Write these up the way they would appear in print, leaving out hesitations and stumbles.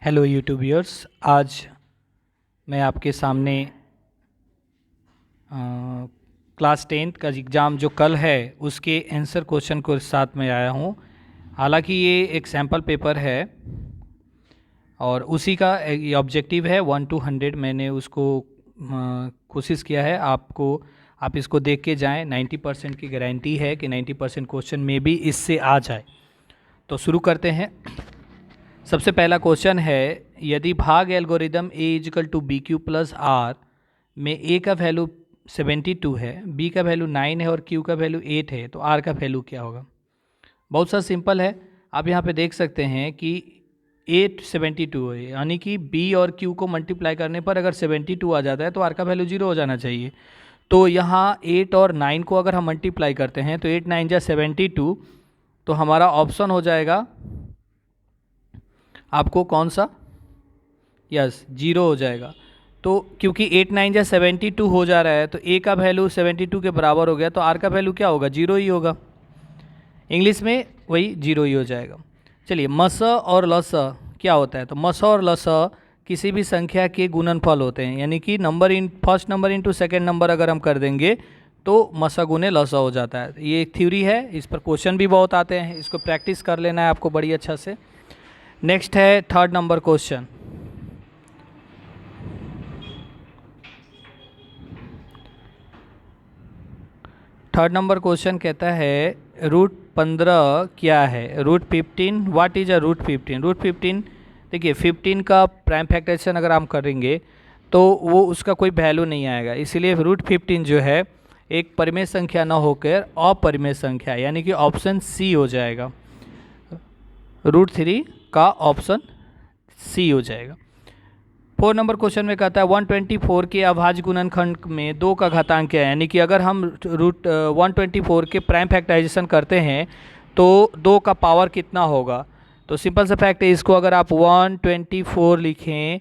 Hello YouTube viewers, आज मैं आपके सामने क्लास 10th का एग्ज़ाम जो कल है उसके आंसर क्वेश्चन को साथ में आया हूँ। हालांकि ये एक सैम्पल पेपर है और उसी का ये ऑब्जेक्टिव है 1 to 100। मैंने उसको कोशिश किया है आप इसको देख के जाएं। 90% की गारंटी है कि 90% क्वेश्चन में भी इससे आ जाए। तो शुरू करते हैं। सबसे पहला क्वेश्चन है, यदि भाग algorithm A is equal to B Q plus R में ए का वैल्यू 72 है, बी का वैल्यू 9 है और क्यू का वैल्यू 8 है, तो आर का वैल्यू क्या होगा। बहुत सा सिंपल है। आप यहाँ पे देख सकते हैं कि 8 72 है, यानी कि बी और क्यू को मल्टीप्लाई करने पर अगर 72 आ जाता है तो आर का वैल्यू 0 हो जाना चाहिए। तो यहाँ 8 और 9 को अगर हम मल्टीप्लाई करते हैं तो 8 9 जा 72, तो हमारा ऑप्शन हो जाएगा आपको कौन सा, यस 0 हो जाएगा। तो क्योंकि 8 9 जा 72 हो जा रहा है तो ए का वैल्यू 72 के बराबर हो गया, तो आर का वैल्यू क्या होगा, 0 ही होगा। इंग्लिश में वही 0 ही हो जाएगा। चलिए, मस और लस क्या होता है, तो मस और लस किसी भी संख्या के गुणनफल होते हैं, यानी कि number in first number into second number अगर हम कर देंगे तो मसा गुने लसा हो जाता है। ये एक थ्योरी है, इस पर क्वेश्चन भी बहुत आते हैं, इसको प्रैक्टिस कर लेना है आपको बड़ी अच्छा से। नेक्स्ट है third number question. Third number question कहता है √15 क्या है, √15 व्हाट इज अ √15। √15 देखिए 15 का प्राइम फैक्टराइजेशन अगर हम करेंगे तो वो उसका कोई वैल्यू नहीं आएगा, इसीलिए √15 जो है एक परिमेय संख्या न होकर अपरिमेय संख्या, यानी कि ऑप्शन सी हो जाएगा। √3 का ऑप्शन सी हो जाएगा। 4 नंबर क्वेश्चन में कहता है 124 के अभाज्य गुणनखंड में 2 का घातांक क्या है, यानी कि अगर हम √124 के प्राइम फैक्टराइजेशन करते हैं तो 2 का पावर कितना होगा। तो सिंपल सा फैक्ट है, इसको अगर आप 124 लिखें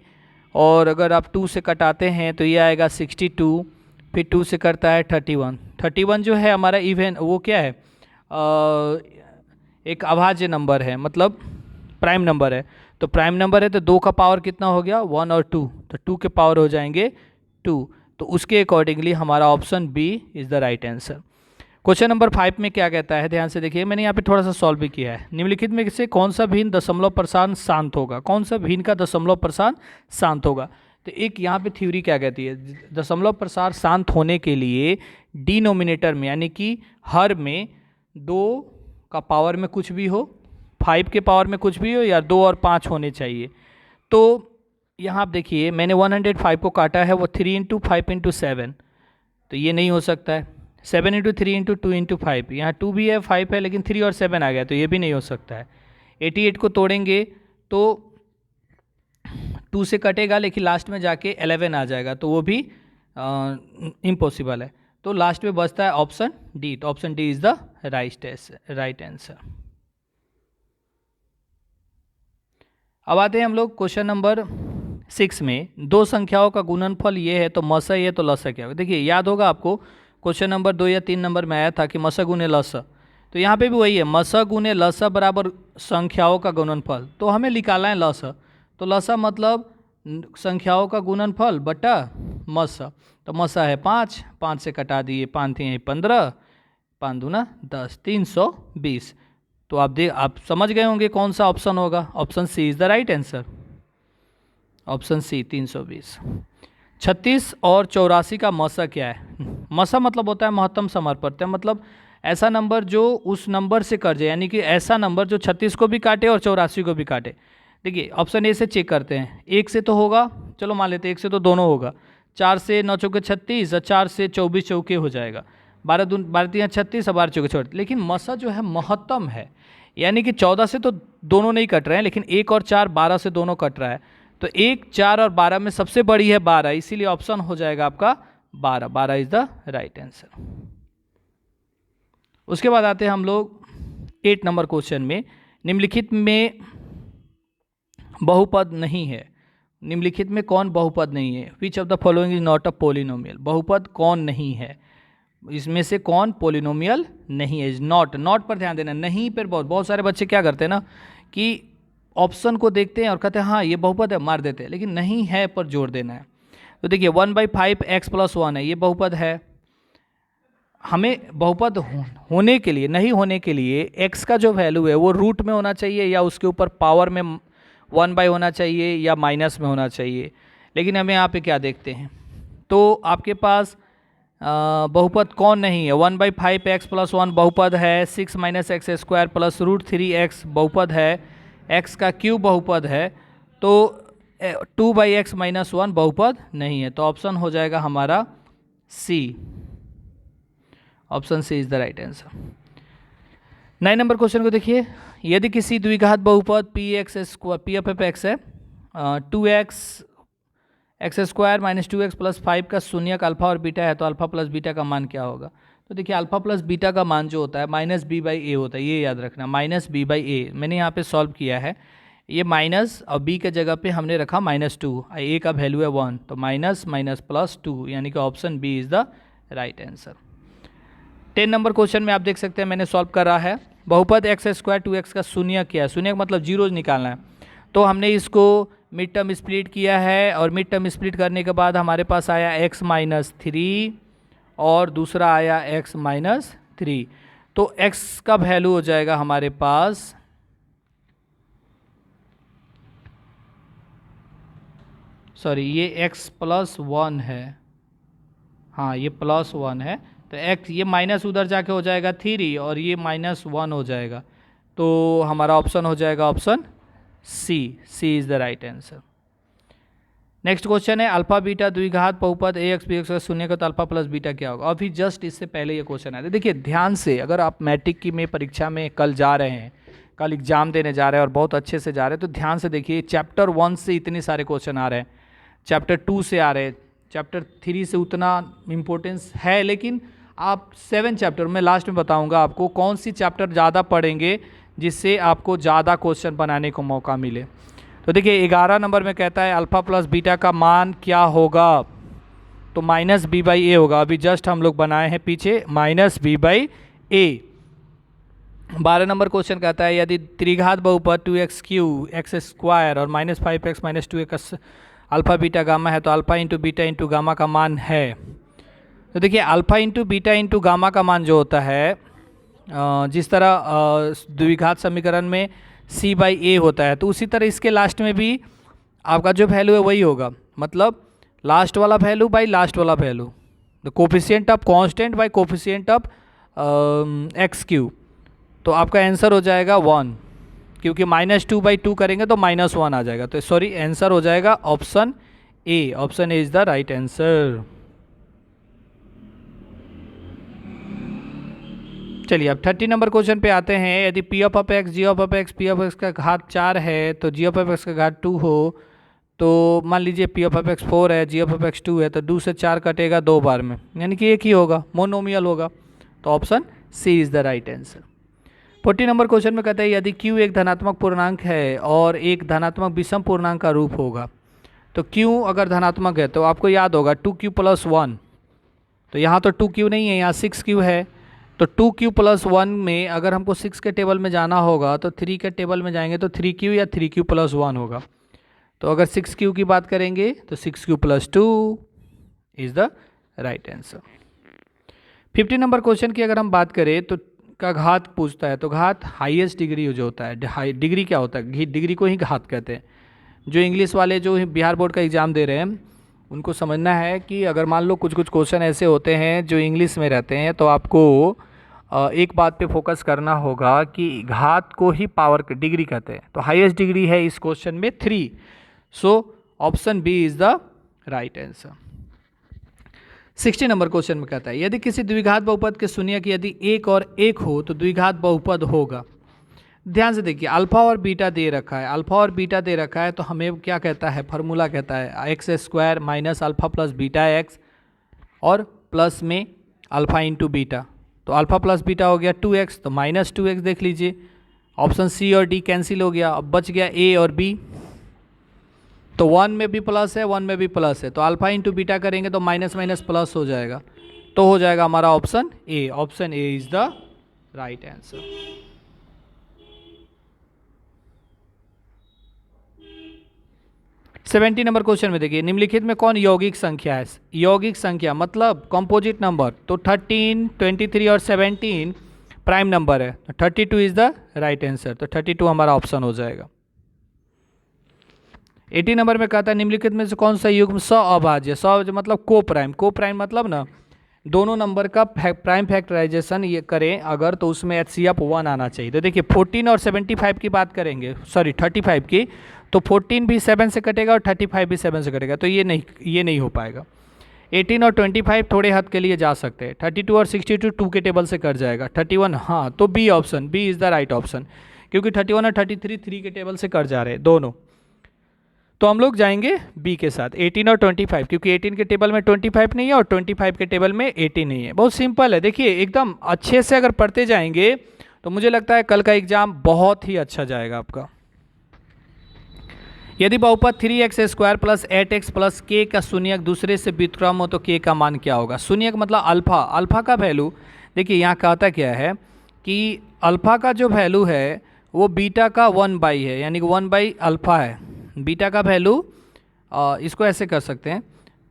और अगर आप 2 से कटाते हैं तो ये आएगा 62, फिर 2 से करता है 31। 31 जो है हमारा इवन वो क्या है, एक अभाज्य नंबर है, मतलब प्राइम नंबर है। तो प्राइम नंबर है तो 2 का पावर कितना हो गया, 1 और 2, तो 2 के पावर हो जाएंगे 2। तो उसके अकॉर्डिंगली हमारा option B is the right answer. Question number 5 में क्या कहता है, ध्यान से देखिए, मैंने यहाँ पे थोड़ा सा सॉल्व भी किया है। निम्नलिखित में से कौन सा भिन्न दशमलव प्रसारण शांत होगा, कौन सा भिन्न का दशमलव प्रसारण शांत होगा। तो एक यहाँ पे थ्योरी क्या कहती है, दशमलव प्रसार शांत होने के लिए डिनोमिनेटर में, यानी कि हर में 2 का पावर में कुछ भी हो, 5 के पावर में कुछ भी हो, या 2 और 5 होने चाहिए। तो यहाँ आप देखिए मैंने 105 को काटा है, वो 3 × 5 × 7, तो ये नहीं हो सकता है। 7 × 3 × 2 × 5, यहाँ 2 भी है 5 है, लेकिन 3 और 7 आ गया, तो ये भी नहीं हो सकता है। 88 को तोड़ेंगे तो 2 से कटेगा, लेकिन लास्ट में जाके 11 आ जाएगा, तो वो भी इम्पॉसिबल है। तो लास्ट में बचता है ऑप्शन डी, तो option D is the right answer. अब आते हैं हम लोग क्वेश्चन नंबर 6 में। 2 संख्याओं का गुणनफल ये है तो मसा ये तो लसा क्या होगा। देखिए याद होगा आपको, क्वेश्चन नंबर 2 या 3 नंबर में आया था कि मसा गुने लसा, तो यहाँ पे भी वही है, मसा गुने लसा बराबर संख्याओं का गुणनफल। तो हमें निकालना है लसा, तो लसा मतलब संख्याओं का गुणनफल बटा मसा। तो मसा है 5, 5 से कटा दिए, 5 × 15, 5 दूना 10, 320। तो आप समझ गए होंगे कौन सा ऑप्शन होगा, option C is the right answer, option C 320। 36 और 84 का मसा क्या है। मसा मतलब होता है महत्तम समापवर्त्य, मतलब ऐसा नंबर जो उस नंबर से कट जाए, यानी कि ऐसा नंबर जो 36 को भी काटे और 84 को भी काटे। देखिए ऑप्शन ए से चेक करते हैं, 1 से तो होगा, चलो मान लेते हैं 1 से तो दोनों होगा, 4 से 9 चौके 36 और 4 से 24 चौके हो जाएगा, 12 3 36 और 12 चौके 34। लेकिन मसा जो है महत्तम है, यानी कि 14 से तो दोनों नहीं कट रहे हैं, लेकिन 1 और 4 12 से दोनों कट रहा है। तो 1 4 और 12 में सबसे बड़ी है 12, इसीलिए ऑप्शन हो जाएगा आपका 12। 12 इज द राइट आंसर। उसके बाद आते हैं हम लोग 8 नंबर क्वेश्चन में। निम्नलिखित में बहुपद नहीं है, निम्नलिखित में कौन बहुपद नहीं है, which of the following is not a polynomial. बहुपद कौन नहीं है, इसमें से कौन पोलिनोमियल नहीं है। इज नॉट, नॉट पर ध्यान देना, नहीं पर बहुत सारे बच्चे क्या करते हैं ना कि ऑप्शन को देखते हैं और कहते हैं हाँ ये बहुपद है, मार देते हैं, लेकिन नहीं है पर जोड़ देना है। तो देखिए 1/5 x + 1 है, ये बहुपद है। हमें बहुपद होने के लिए, नहीं होने के लिए x का जो वैल्यू है वो रूट में होना चाहिए या उसके ऊपर पावर में 1/, होना चाहिए या माइनस में होना चाहिए। लेकिन हमें यहाँ पे क्या देखते हैं, तो आपके पास बहुपद कौन नहीं है, 1/5 x + 1 बहुपद है, 6 - x² + √3x बहुपद है, x का क्यूब बहुपद है, तो 2/x - 1 बहुपद नहीं है। तो ऑप्शन हो जाएगा हमारा C, option C is the right answer. 9 number question को देखिए, यदि किसी द्विघात बहुपद p of x है 2x x² - 2x + 5 का शून्यक अल्फा और बीटा है, तो अल्फा प्लस बीटा का मान क्या होगा। तो देखिए अल्फा प्लस बीटा का मान जो होता है -b/a होता है, ये याद रखना, -b/a। मैंने यहाँ पे सॉल्व किया है, ये माइनस और b के जगह पे हमने रखा -2, a का वैल्यू है 1, तो माइनस +2, यानी कि option B is the right answer. 10 number question में आप देख सकते हैं मैंने सॉल्व करा है। बहुपद x² 2x का शून्य क्या है, शून्य मतलब जीरो निकालना है। तो हमने इसको मिड टर्म स्प्लिट किया है और मिड टर्म स्प्लिट करने के बाद हमारे पास आया x - 3 और दूसरा आया x - 3। तो x का वैल्यू हो जाएगा हमारे पास ये x + 1 है, हाँ ये +1 है, तो x ये माइनस उधर जाके हो जाएगा 3 और ये -1 हो जाएगा। तो हमारा ऑप्शन हो जाएगा option C is the right answer. Next question है अल्फा बीटा द्विघात बहुपद ax bx का शून्य का, तो अल्फा प्लस बीटा क्या होगा। अभी जस्ट इससे पहले ये क्वेश्चन आया था। देखिए ध्यान से, अगर आप मैट्रिक की में परीक्षा में कल जा रहे हैं, कल एग्जाम देने जा रहे हैं और बहुत अच्छे से जा रहे हैं, तो ध्यान से देखिए चैप्टर 1 से इतने सारे क्वेश्चन आ रहे हैं, चैप्टर 2 से आ रहे हैं, चैप्टर 3 से उतना इम्पोर्टेंस है, लेकिन आप 7 चैप्टर में लास्ट में बताऊंगा आपको कौन सी चैप्टर ज़्यादा पढ़ेंगे जिससे आपको ज़्यादा क्वेश्चन बनाने को मौका मिले। तो देखिए 11 नंबर में कहता है अल्फा प्लस बीटा का मान क्या होगा, तो -b/a होगा। अभी जस्ट हम लोग बनाए हैं पीछे -b/a। 12 नंबर क्वेश्चन कहता है यदि त्रिघात बहुपद 2x³ x² और -5x - 2x alpha beta gamma है, तो alpha into beta into gamma का मान है। तो देखिए alpha into beta into gamma का मान जो होता है, जिस तरह द्विघात समीकरण में c/a होता है, तो उसी तरह इसके लास्ट में भी आपका जो वैल्यू है वही होगा, मतलब लास्ट वाला वैल्यू बाई लास्ट वाला value, the coefficient of constant by coefficient of x³। तो आपका आंसर हो जाएगा 1, क्योंकि -2/2 करेंगे तो -1 आ जाएगा। तो सॉरी, आंसर हो जाएगा option A, option A is the right answer. चलिए अब 30 नंबर क्वेश्चन पे आते हैं। यदि p of x g of x p of x का घात 4 है, तो g of x का घात 2 हो, तो मान लीजिए p of x 4 है, g of x 2 है, तो 2 से 4 कटेगा 2 बार में, यानी कि एक ही होगा, मोनोमियल होगा। तो option C is the right answer. 40 number question में कहता है यदि q एक धनात्मक पूर्णांक है और एक धनात्मक विषम पूर्णांक का रूप होगा, तो q अगर धनात्मक है तो आपको याद होगा 2q + 1, तो यहाँ तो 2q नहीं है, यहाँ 6q है। तो 2q + 1 में अगर हमको 6 के टेबल में जाना होगा तो 3 के टेबल में जाएंगे तो 3q या 3q + 1 होगा। तो अगर 6q की बात करेंगे तो 6q + 2 is the right answer. 50 number question की अगर हम बात करें तो का घात पूछता है, तो घात हाईएस्ट डिग्री जो होता है, डिग्री क्या होता है, डिग्री को ही घात कहते हैं। जो इंग्लिश वाले जो बिहार बोर्ड का एग्ज़ाम दे रहे हैं उनको समझना है कि अगर मान लो कुछ कुछ क्वेश्चन ऐसे होते हैं जो इंग्लिश में रहते हैं, तो आपको एक बात पे फोकस करना होगा कि घात को ही पावर की डिग्री कहते हैं। तो हाईएस्ट डिग्री है इस क्वेश्चन में 3, so option B is the right answer. 60 number question में कहता है यदि किसी द्विघात बहुपद के शून्य की यदि 1 और 1 हो तो द्विघात बहुपद होगा। ध्यान से देखिए अल्फा और बीटा दे रखा है, अल्फा और बीटा दे रखा है, तो हमें क्या कहता है, फार्मूला कहता है x² minus alpha plus beta x और प्लस में अल्फा इंटू बीटा। तो अल्फा प्लस बीटा हो गया 2x, तो -2x देख लीजिए, ऑप्शन सी और डी कैंसिल हो गया, अब बच गया ए और बी। तो 1 में भी प्लस है, 1 में भी प्लस है, तो अल्फा इंटू बीटा करेंगे तो माइनस माइनस प्लस हो जाएगा, तो हो जाएगा हमारा option A, option A is the right answer. 70 number question में देखिए, निम्नलिखित में कौन यौगिक संख्या है? यौगिक संख्या मतलब कंपोजिट नंबर, तो 13, 23 और 17 प्राइम नंबर है, 32 इज द राइट आंसर, तो 32 हमारा ऑप्शन हो जाएगा। 80 नंबर में कहता है निम्नलिखित में से कौन सा युग्म अभाज्य? मतलब को प्राइम मतलब ना दोनों नंबर का प्राइम फैक्टराइजेशन ये करें अगर, तो उसमें HCF 1 आना चाहिए। तो देखिए 14 और 75 की बात करेंगे, सॉरी 35 की, तो 14 भी 7 से कटेगा और 35 भी 7 से कटेगा, तो ये नहीं हो पाएगा। 18 और 25 थोड़े हद के लिए जा सकते हैं। 32 और 62 2 के टेबल से कट जाएगा। 31 हाँ, तो B option, B is the right option, क्योंकि 31 और 33 3 के टेबल से कट जा रहे हैं दोनों। तो हम लोग जाएंगे बी के साथ, 18 और 25, क्योंकि 18 के टेबल में 25 नहीं है और 25 के टेबल में 18 नहीं है। बहुत सिंपल है, देखिए एकदम अच्छे से अगर पढ़ते जाएंगे तो मुझे लगता है कल का एग्जाम बहुत ही अच्छा जाएगा आपका। यदि बहुपद 3x² + 8x + k का शून्यक दूसरे से व्युत्क्रम हो तो k का मान क्या होगा? शून्यक मतलब अल्फा, अल्फा का वैल्यू देखिए यहाँ कहता क्या है कि अल्फा का जो वैल्यू है वो बीटा का 1/, है, यानी कि 1/α है। बीटा का वैल्यू इसको ऐसे कर सकते हैं,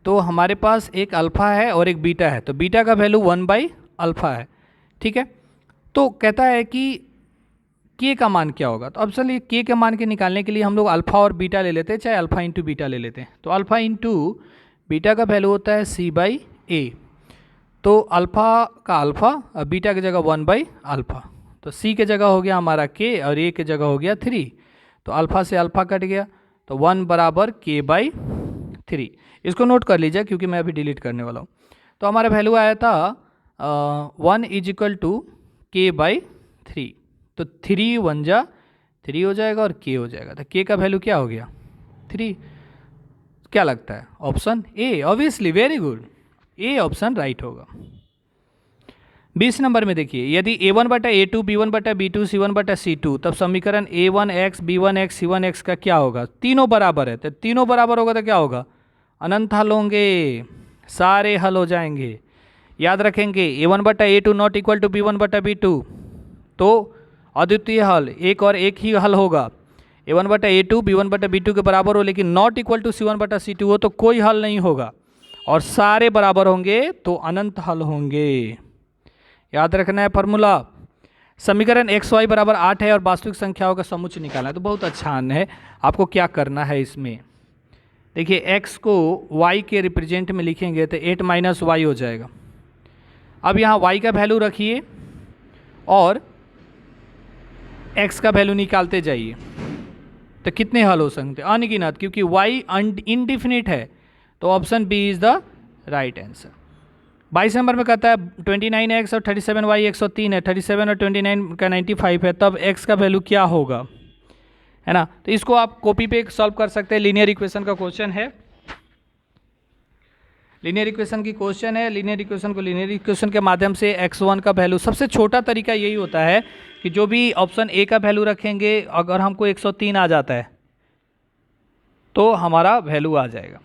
तो हमारे पास एक अल्फा है और एक बीटा है, तो बीटा का वैल्यू 1/α है, ठीक है। तो कहता है कि के का मान क्या होगा, तो अब चलिए के के मान के निकालने के लिए हम लोग अल्फा और बीटा ले लेते हैं, चाहे अल्फा इंटू बीटा ले लेते हैं। तो अल्फा इंटू बीटा का वैल्यू होता है c/a, तो अल्फा का अल्फा और बीटा की जगह 1/α, तो c के जगह हो गया हमारा k और a के जगह हो गया 3, तो अल्फा से अल्फा कट गया, तो 1 = k/3। इसको नोट कर लीजिए क्योंकि मैं अभी डिलीट करने वाला हूँ। तो हमारा वैल्यू आया था 1 = k/3, तो 3 1 जा 3 हो जाएगा और k हो जाएगा, तो k का वैल्यू क्या हो गया 3। क्या लगता है? Option A, obviously, very good, A option right होगा। 20 नंबर में देखिए, यदि a1/a2 b1/b2 c1/c2, तब समीकरण a1x b1x c1x का क्या होगा? तीनों बराबर है, तो तीनों बराबर होगा तो क्या होगा? अनंत हल होंगे, सारे हल हो जाएंगे। याद रखेंगे a1/a2 not equal to b1/b2, तो अद्वितीय हल एक और एक ही हल होगा। a1/a2 b1/b2 के बराबर हो लेकिन नॉट इक्वल टू c1/c2 हो तो कोई हल नहीं होगा, और सारे बराबर होंगे तो अनंत हल होंगे। याद रखना है फॉर्मूला। समीकरण xy = 8 है और वास्तविक संख्याओं का समुच्चय निकालना है, तो बहुत आसान है। आपको क्या करना है इसमें, देखिए x को y के रिप्रेजेंट में लिखेंगे तो 8 - y हो जाएगा। अब यहाँ y का वैल्यू रखिए और x का वैल्यू निकालते जाइए, तो कितने हल हो सकते हैं? अनगिनत, क्योंकि y इनडिफिनिट है, तो option B is the right answer. 22 number में कहता है 29x और 37y 103 है, 37 और 29 का 95 है, तब x का वैल्यू क्या होगा, है ना। तो इसको आप कॉपी पे सॉल्व कर सकते हैं, लीनियर इक्वेशन का क्वेश्चन है, लीनियर इक्वेशन की क्वेश्चन है। लीनियर इक्वेशन को लीनियर इक्वेशन के माध्यम से x1 का वैल्यू, सबसे छोटा तरीका यही होता है कि जो भी ऑप्शन ए का वैल्यू रखेंगे, अगर हमको 103 आ जाता है तो हमारा वैल्यू आ जाएगा।